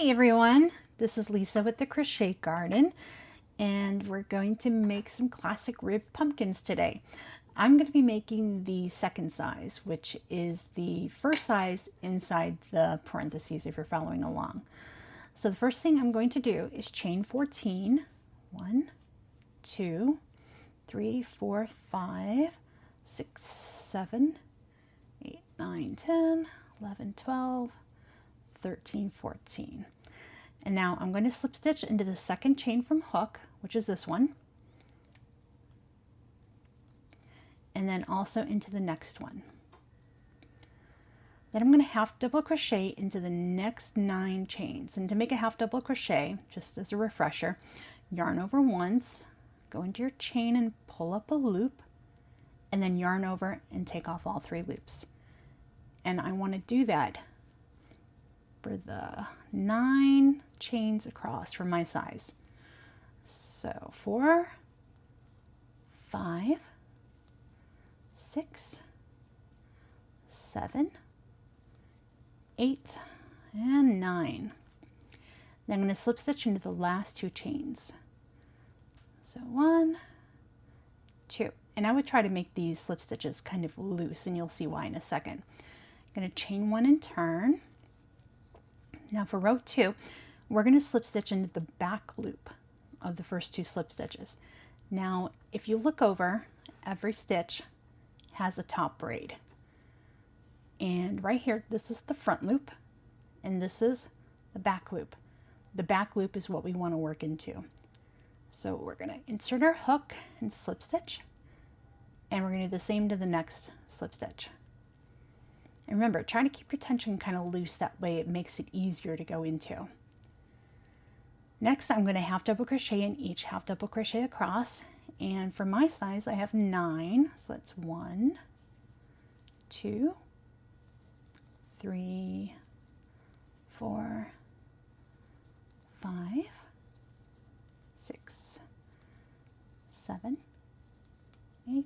Hi everyone, this is Lisa with the Crochet Garden, and we're going to make some classic ribbed pumpkins today. I'm going to be making the second size, which is the first size inside the parentheses if you're following along. So the first thing I'm going to do is chain 14. 1, 2, 3, 4, 5, 6, 7, 8, 9, 10, 11, 12, 13, 14. And now I'm going to slip stitch into the second chain from hook, which is this one, and then also into the next one. Then I'm going to half double crochet into the next 9 chains. And to make a half double crochet, just as a refresher, yarn over once, go into your chain and pull up a loop, and then yarn over and take off all 3 loops. And I want to do that for the 9 chains across for my size. So 4, 5, 6, 7, 8, and 9. Then I'm going to slip stitch into the last 2 chains. So 1, 2. And I would try to make these slip stitches kind of loose, and you'll see why in a second. I'm going to chain 1 and turn. Now for row 2, we're going to slip stitch into the back loop of the first 2 slip stitches. Now if you look over, every stitch has a top braid. And right here, this is the front loop, and this is the back loop. The back loop is what we want to work into. So we're going to insert our hook and slip stitch, and we're going to do the same to the next slip stitch. And remember, try to keep your tension kind of loose, that way it makes it easier to go into. Next, I'm going to half double crochet in each half double crochet across, and for my size I have 9, so that's 1, 2, 3, 4, 5, 6, 7, 8,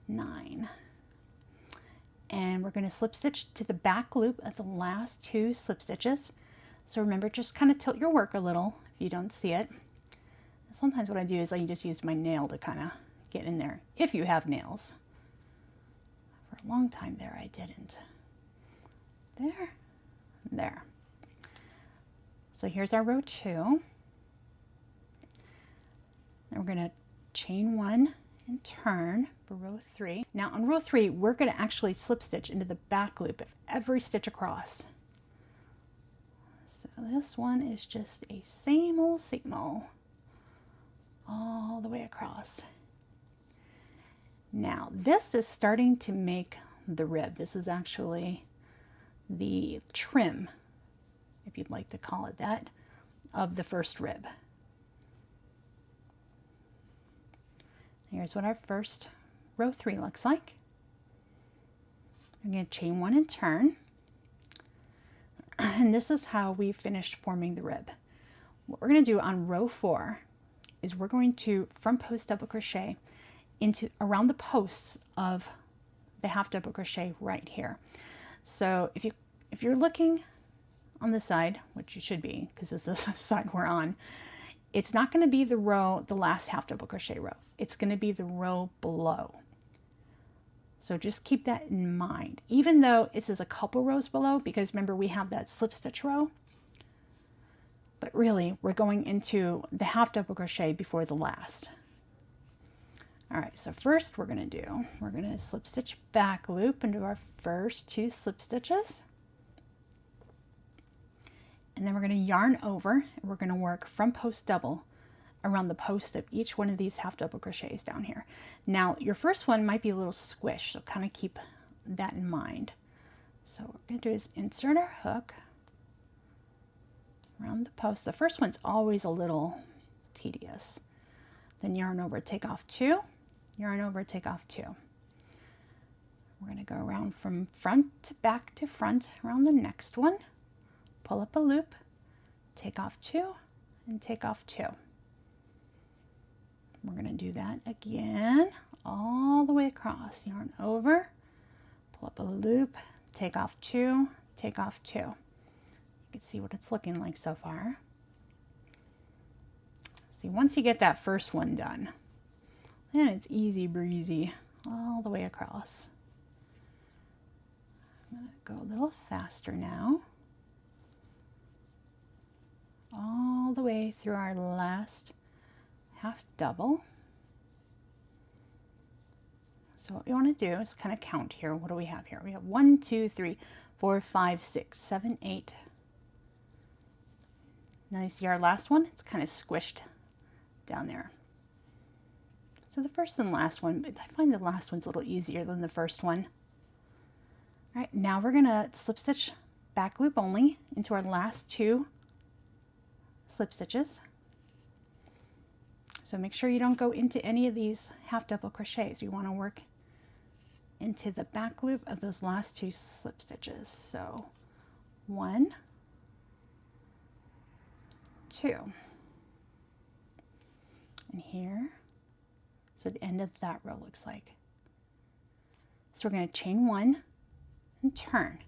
9. And we're going to slip stitch to the back loop of the last 2 slip stitches. So remember, just kind of tilt your work a little if you don't see it. Sometimes what I do is I just use my nail to kind of get in there, if you have nails. For a long time there I didn't. There, there. So here's our row 2. And we're going to chain 1 and turn for row 3. Now on row 3, we're going to actually slip stitch into the back loop of every stitch across. So this one is just a same old all the way across. Now this is starting to make the rib. This is actually the trim, if you'd like to call it that, of the first rib. Here's what our first row 3 looks like. I'm going to chain 1 and turn. And this is how we finished forming the rib. What we're going to do on row 4 is we're going to front post double crochet into around the posts of the half double crochet right here. So if you're looking on the side, which you should be because this is the side we're on, it's not going to be the last half double crochet row. It's going to be the row below. So just keep that in mind, even though it says a couple rows below, because remember we have that slip stitch row, but really we're going into the half double crochet before the last. All right, so first we're going to slip stitch back loop into our first 2 slip stitches. And then we're going to yarn over, and we're going to work front post double around the post of each one of these half double crochets down here. Now your first one might be a little squish, so kind of keep that in mind. So what we're going to do is insert our hook around the post. The first one's always a little tedious. Then yarn over, take off 2, yarn over, take off 2. We're going to go around from front to back to front around the next one, pull up a loop, take off 2, and take off 2. We're going to do that again all the way across. Yarn over, pull up a loop, take off 2, take off 2. can see what it's looking like so far. See, once you get that first one done, then it's easy breezy all the way across. I'm going to go a little faster now. All the way through our last half double. So what we want to do is kind of count here. What do we have here? We have 1, 2, 3, 4, 5, 6, 7, 8. Now you see our last one? It's kind of squished down there. So the first and last one, but I find the last one's a little easier than the first one. All right, now we're going to slip stitch back loop only into our last 2 slip stitches. So make sure you don't go into any of these half double crochets. You want to work into the back loop of those last 2 slip stitches. So 1, 2, and here, so the end of that row looks like. So we're going to chain 1 and turn.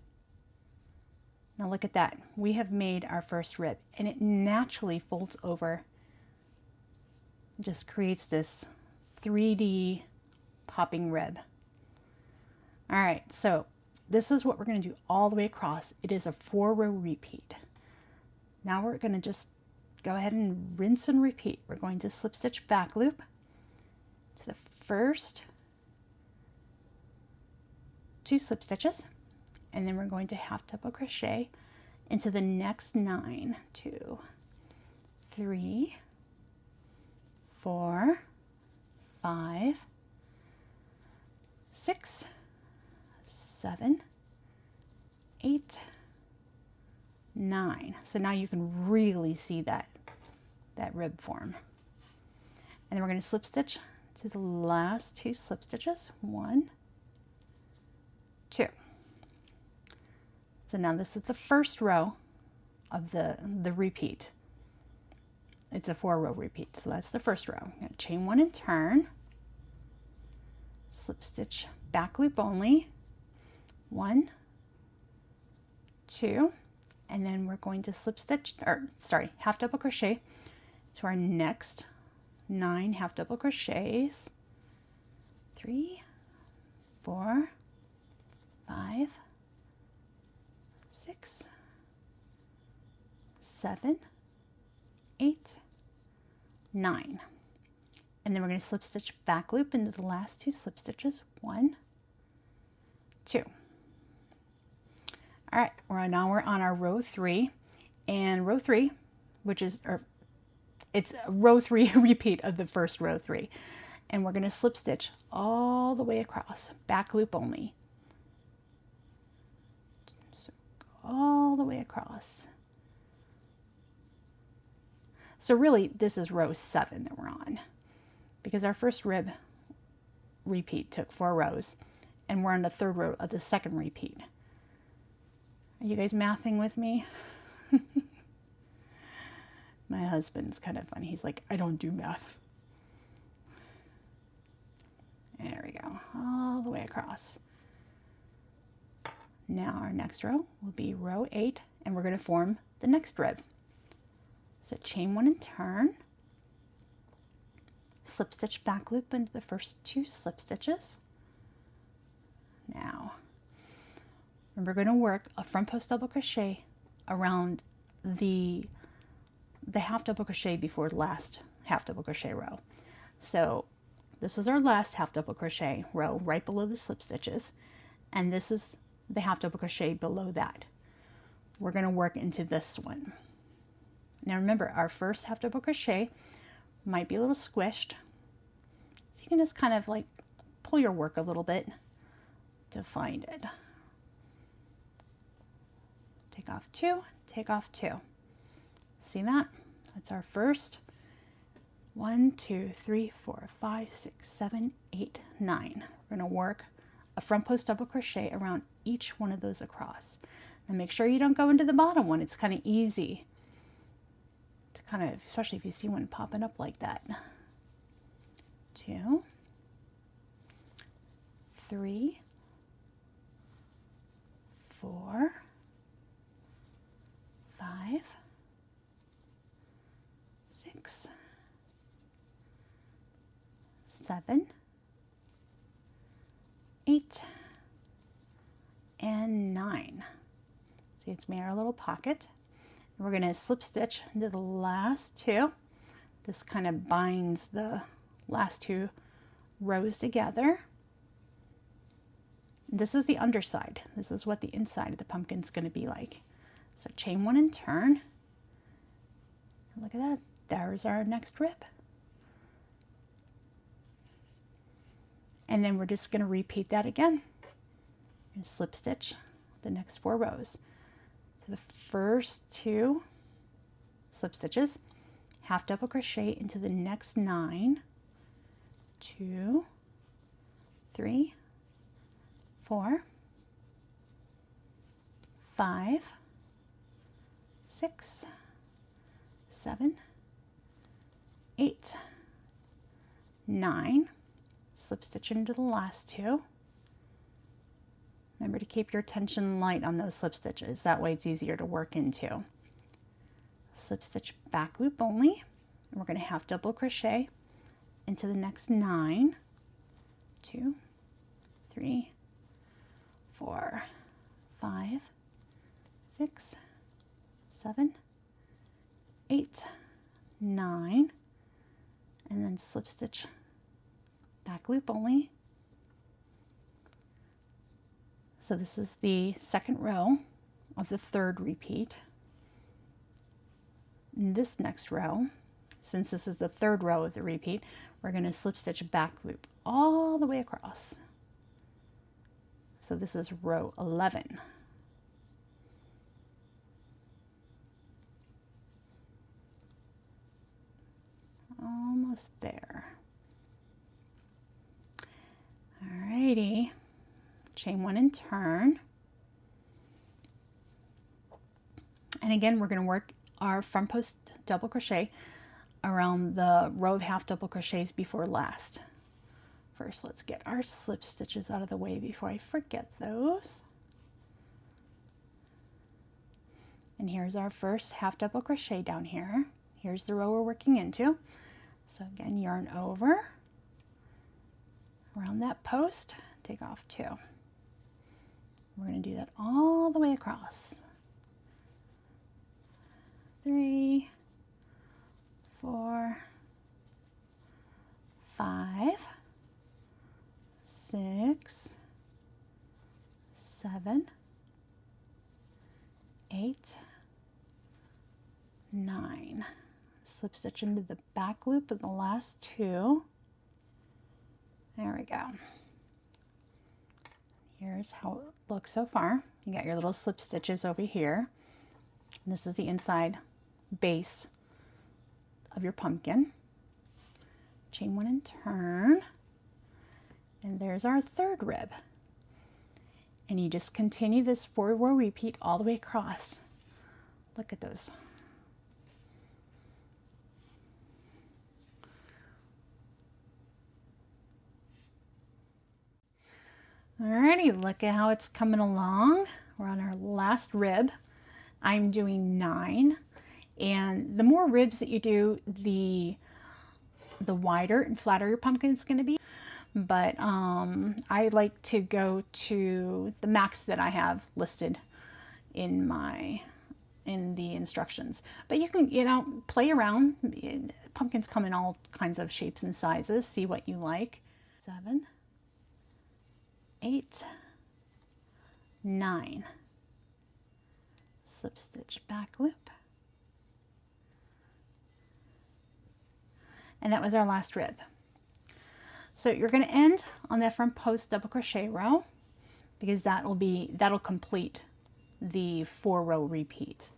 Now look at that. We have made our first rib, and it naturally folds over. It just creates this 3D popping rib. All right, so this is what we're going to do all the way across. It is a 4-row repeat. Now we're going to just go ahead and rinse and repeat. We're going to slip stitch back loop to the first 2 slip stitches, and then we're going to half double crochet into the next 9. 2, 3, 4, 5, 6, 7, 8, 9. So now you can really see that rib form. And then we're going to slip stitch to the last 2 slip stitches. 1, 2. So now this is the first row of the repeat. It's a 4-row repeat, so that's the first row. I'm going to chain 1 and turn, slip stitch back loop only, 1, 2, and then we're going to slip stitch, half double crochet to our next 9 half double crochets. 3, 4, 5, 6, 7, 8, 9. And then we're going to slip stitch back loop into the last 2 slip stitches. 1, 2. All right, now we're on our row 3, and row 3, which is, it's row 3 repeat of the first row 3. And we're going to slip stitch all the way across, back loop only. So go all the way across. So really, this is row 7 that we're on, because our first rib repeat took 4 rows, and we're on the 3rd row of the 2nd repeat. Are you guys mathing with me? My husband's kind of funny. He's like, I don't do math. There we go, all the way across. Now our next row will be row 8, and we're going to form the next rib. So chain 1 and turn, slip stitch back loop into the first 2 slip stitches. Now, and we're going to work a front post double crochet around the half double crochet before the last half double crochet row. So this was our last half double crochet row right below the slip stitches, and this is the half double crochet below that. We're going to work into this one. Now remember, our first half double crochet might be a little squished, so you can just kind of like pull your work a little bit to find it. Take off 2, take off 2. See that? That's our first 1, 2, 3, 4, 5, 6, 7, 8, 9. We're going to work a front post double crochet around each one of those across. And make sure you don't go into the bottom one. It's kind of easy to kind of, especially if you see one popping up like that. 2, 3, 4, 5, 7, 8, and 9. See, it's made our little pocket. We're going to slip stitch into the last two. This kind of binds the last two rows together. This is the underside. This is what the inside of the pumpkin is going to be like. So chain 1 and turn. Look at that. There's our next rib. And then we're just going to repeat that again. And slip stitch the next 4 rows. So the first 2 slip stitches, half double crochet into the next 9, 2, 3, 4, 5, 6, 7, 8, 9. Slip stitch into the last 2. Remember to keep your tension light on those slip stitches. That way it's easier to work into. Slip stitch back loop only. And we're going to half double crochet into the next 9. 2, 3, 4, 5, 6, 7, 8, 9. And then slip stitch back loop only. So this is the second row of the 3rd repeat. In this next row, since this is the 3rd row of the repeat, we're going to slip stitch back loop all the way across. So this is row 11. Almost there. Alrighty, chain 1 and turn. And again, we're going to work our front post double crochet around the row of half double crochets before last. First, let's get our slip stitches out of the way before I forget those. And here's our first half double crochet down here. Here's the row we're working into. So again, yarn over around that post, take off 2. We're going to do that all the way across. 3, 4, 5, 6, 7, 8, 9. Slip stitch into the back loop of the last 2. There we go. Here's how it looks so far. You got your little slip stitches over here. And this is the inside base of your pumpkin. Chain 1 and turn. And there's our 3rd rib. And you just continue this 4-row repeat all the way across. Look at those. Alrighty, look at how it's coming along. We're on our last rib. I'm doing 9, and the more ribs that you do, the wider and flatter your pumpkin is going to be. But I like to go to the max that I have listed in the instructions. But you can, play around. Pumpkins come in all kinds of shapes and sizes. See what you like. 7, 8, 9. Slip stitch back loop. And that was our last rib. So you're going to end on that front post double crochet row, because that'll complete the 4-row repeat.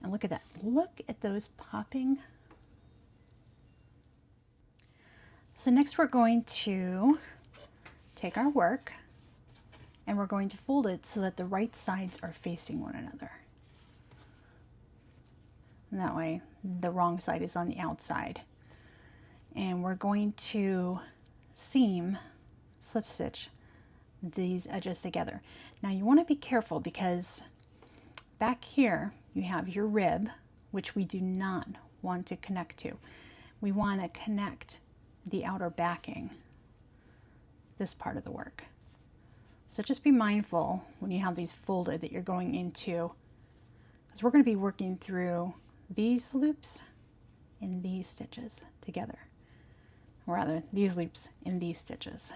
And look at that. Look at those popping. So next we're going to take our work and we're going to fold it so that the right sides are facing one another. And that way the wrong side is on the outside. And we're going to seam slip stitch these edges together. Now you want to be careful, because back here you have your rib, which we do not want to connect to. We want to connect the outer backing, this part of the work. So just be mindful when you have these folded that you're going into, because we're going to be working through these loops and these stitches together, or rather these loops and these stitches.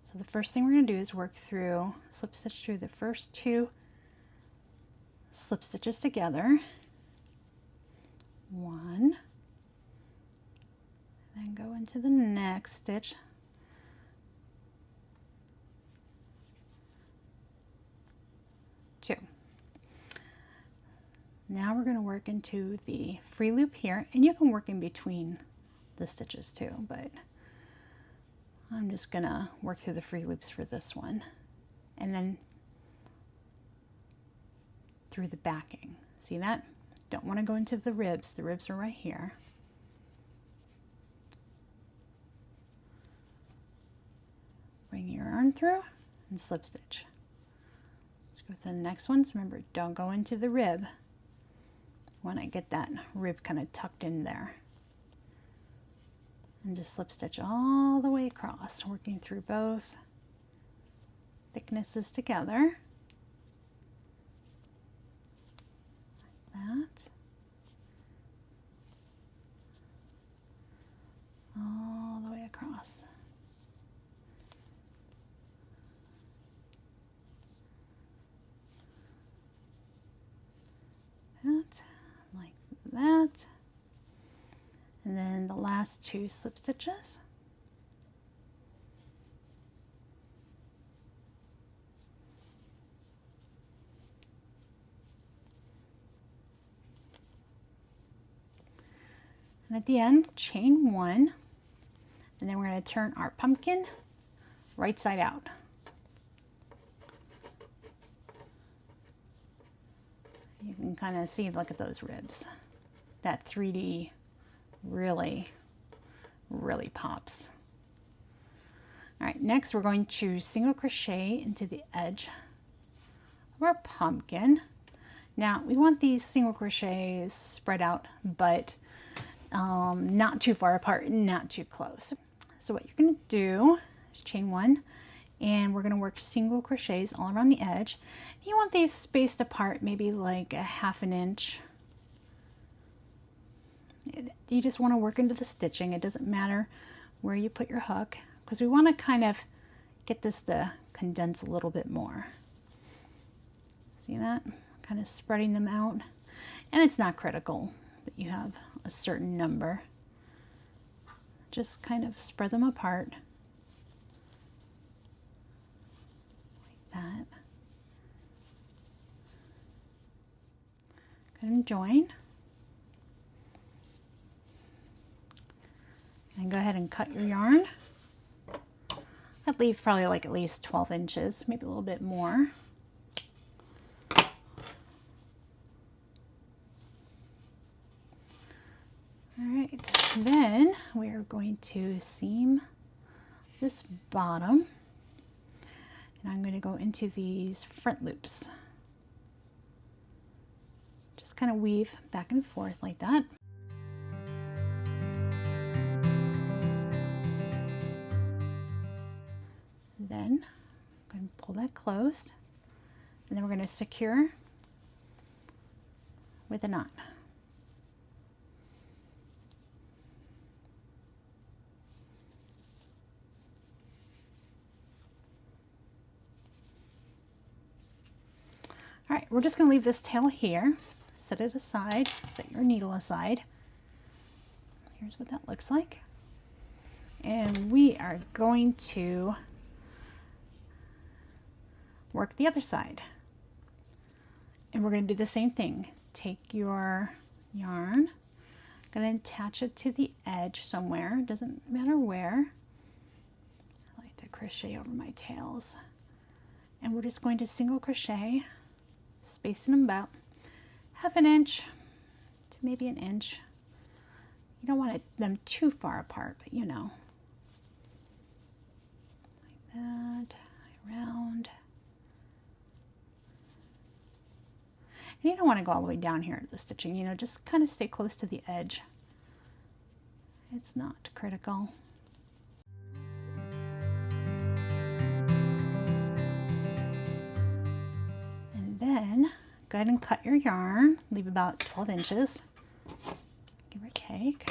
So the first thing we're going to do is work through, slip stitch through the first 2 slip stitches together, 1, then go into the next stitch, 2. Now we're going to work into the free loop here, and you can work in between the stitches too, but I'm just going to work through the free loops for this one, and then through the backing. See that? Don't want to go into the ribs. The ribs are right here. Bring your yarn through and slip stitch. Let's go to the next ones. Remember, don't go into the rib. When I get that rib kind of tucked in there. And just slip stitch all the way across, working through both thicknesses together. Like that. All the way across. That, like that. And then the last 2 slip stitches. And at the end, chain 1, and then we're going to turn our pumpkin right side out. You can kind of see, look at those ribs. That 3D really pops. All right, next we're going to single crochet into the edge of our pumpkin. Now we want these single crochets spread out, but not too far apart, not too close. So what you're going to do is chain 1, and we're going to work single crochets all around the edge. You want these spaced apart, maybe like a 1/2 inch. You just want to work into the stitching. It doesn't matter where you put your hook, because we want to kind of get this to condense a little bit more. See that? Kind of spreading them out. And it's not critical that you have a certain number. Just kind of spread them apart. Like that. Go ahead and join. And go ahead and cut your yarn. I'd leave probably like at least 12 inches, maybe a little bit more. All right, then we are going to seam this bottom, and I'm going to go into these front loops. Just kind of weave back and forth like that. Then I'm going to pull that closed, and then we're going to secure with a knot. All right, we're just going to leave this tail here, set it aside, set your needle aside. Here's what that looks like. And we are going to work the other side. And we're going to do the same thing. Take your yarn, going to attach it to the edge somewhere, doesn't matter where. I like to crochet over my tails. And we're just going to single crochet, spacing them about 1/2 inch to maybe 1 inch. You don't want them too far apart, but you know. Like that, around. And you don't want to go all the way down here at the stitching, you know, just kind of stay close to the edge. It's not critical. go ahead and cut your yarn. Leave about 12 inches, give or take.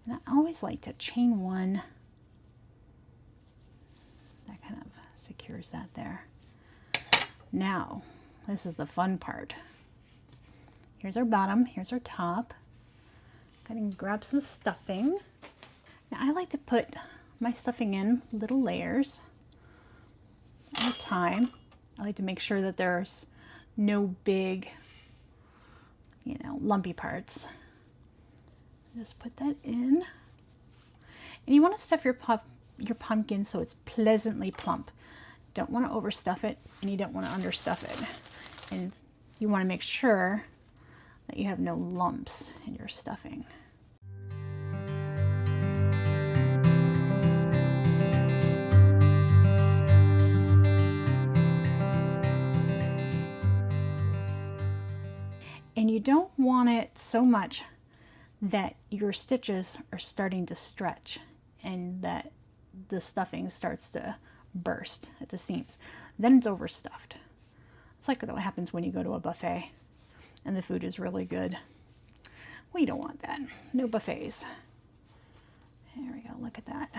And I always like to chain one. That kind of secures that there. Now, this is the fun part. Here's our bottom, here's our top. Go ahead and grab some stuffing. Now I like to put my stuffing in little layers at a time. I like to make sure that there's no big, lumpy parts. Just put that in. And you want to stuff your pumpkin so it's pleasantly plump. Don't want to overstuff it, and you don't want to understuff it. And you want to make sure that you have no lumps in your stuffing. And you don't want it so much that your stitches are starting to stretch and that the stuffing starts to burst at the seams. Then it's overstuffed. It's like what happens when you go to a buffet and the food is really good. We don't want that. No buffets. There we go, look at that.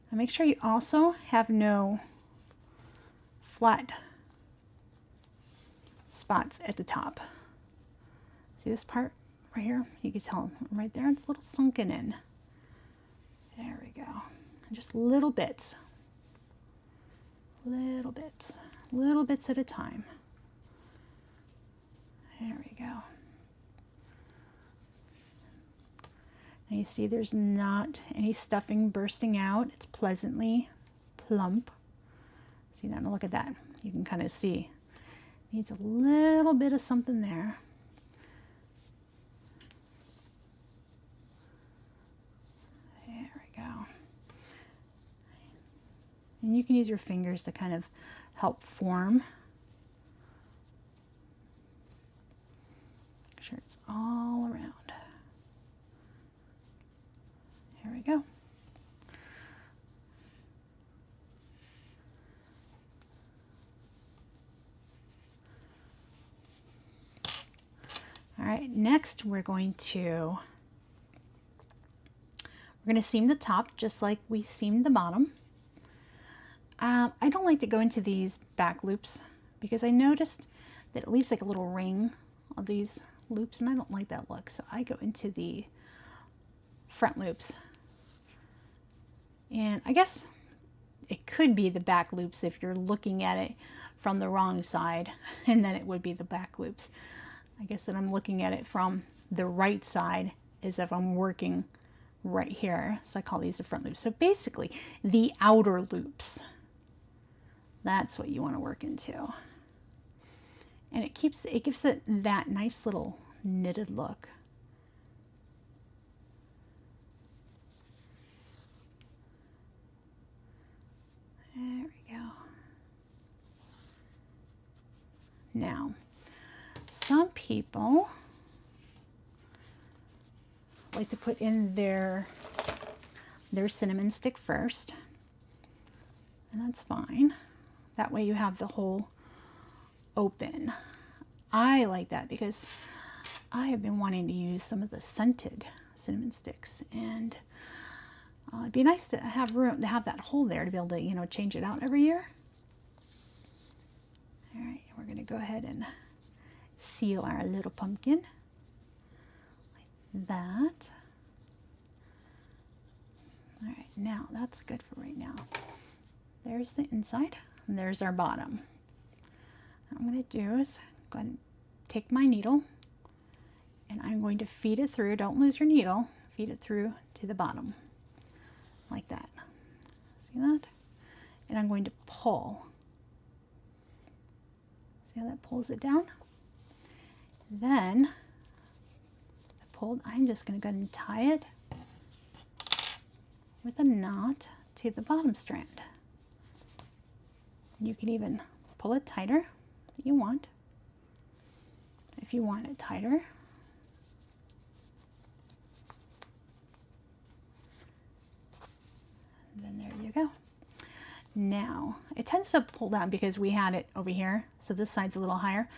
And make sure you also have no flat spots at the top. See this part right here? You can tell right there, it's a little sunken in. There we go. And just little bits at a time. There we go. And you see there's not any stuffing bursting out. It's pleasantly plump. See now, look at that. You can kind of see. Needs a little bit of something there. There we go. And you can use your fingers to kind of help form. Make sure it's all around. There we go. All right, next we're going to seam the top just like we seamed the bottom. I don't like to go into these back loops because I noticed that it leaves like a little ring of these loops, and I don't like that look, so I go into the front loops. And I guess it could be the back loops if you're looking at it from the wrong side, and then it would be the back loops. I guess that I'm looking at it from the right side as if I'm working right here. So I call these the front loops. So basically the outer loops, that's what you want to work into. And it gives it that nice little knitted look. There we go. Now, some people like to put in their cinnamon stick first, and that's fine. That way you have the hole open. I like that because I have been wanting to use some of the scented cinnamon sticks, and it'd be nice to have room to have that hole there to be able to, change it out every year. All right, we're going to go ahead and seal our little pumpkin like that. All right, now that's good for right now. There's the inside, and there's our bottom. What I'm going to do is go ahead and take my needle, and I'm going to feed it through. Don't lose your needle. Feed it through to the bottom like that. See that? And I'm going to pull. See how that pulls it down? Then I'm just going to go ahead and tie it with a knot to the bottom strand. You can even pull it tighter if you want. If you want it tighter. And then there you go. Now, it tends to pull down because we had it over here, so this side's a little higher.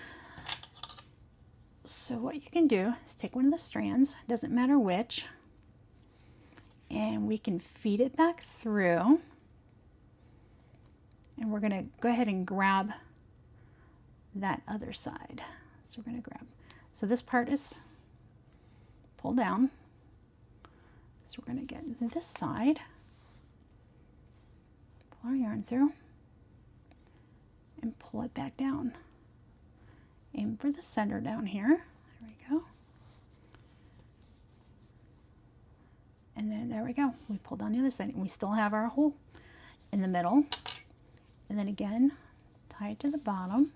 So what you can do is take one of the strands, doesn't matter which, and we can feed it back through. And we're gonna go ahead and grab that other side. So we're gonna grab, so this part is pulled down. So we're gonna get this side, pull our yarn through, and pull it back down. Aim for the center down here. There we go. And then there we go. We pulled down the other side and we still have our hole in the middle. And then again, tie it to the bottom.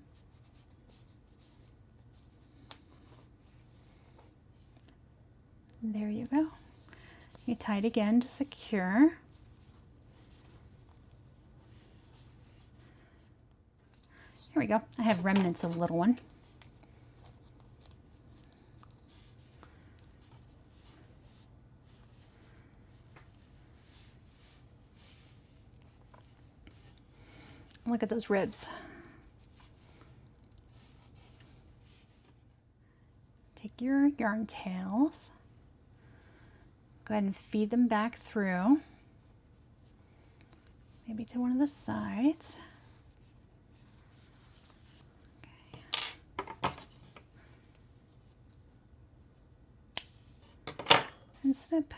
There you go. You tie it again to secure. Here we go. I have remnants of a little one. Look at those ribs. Take your yarn tails, go ahead and feed them back through, maybe to one of the sides. Okay. And snip.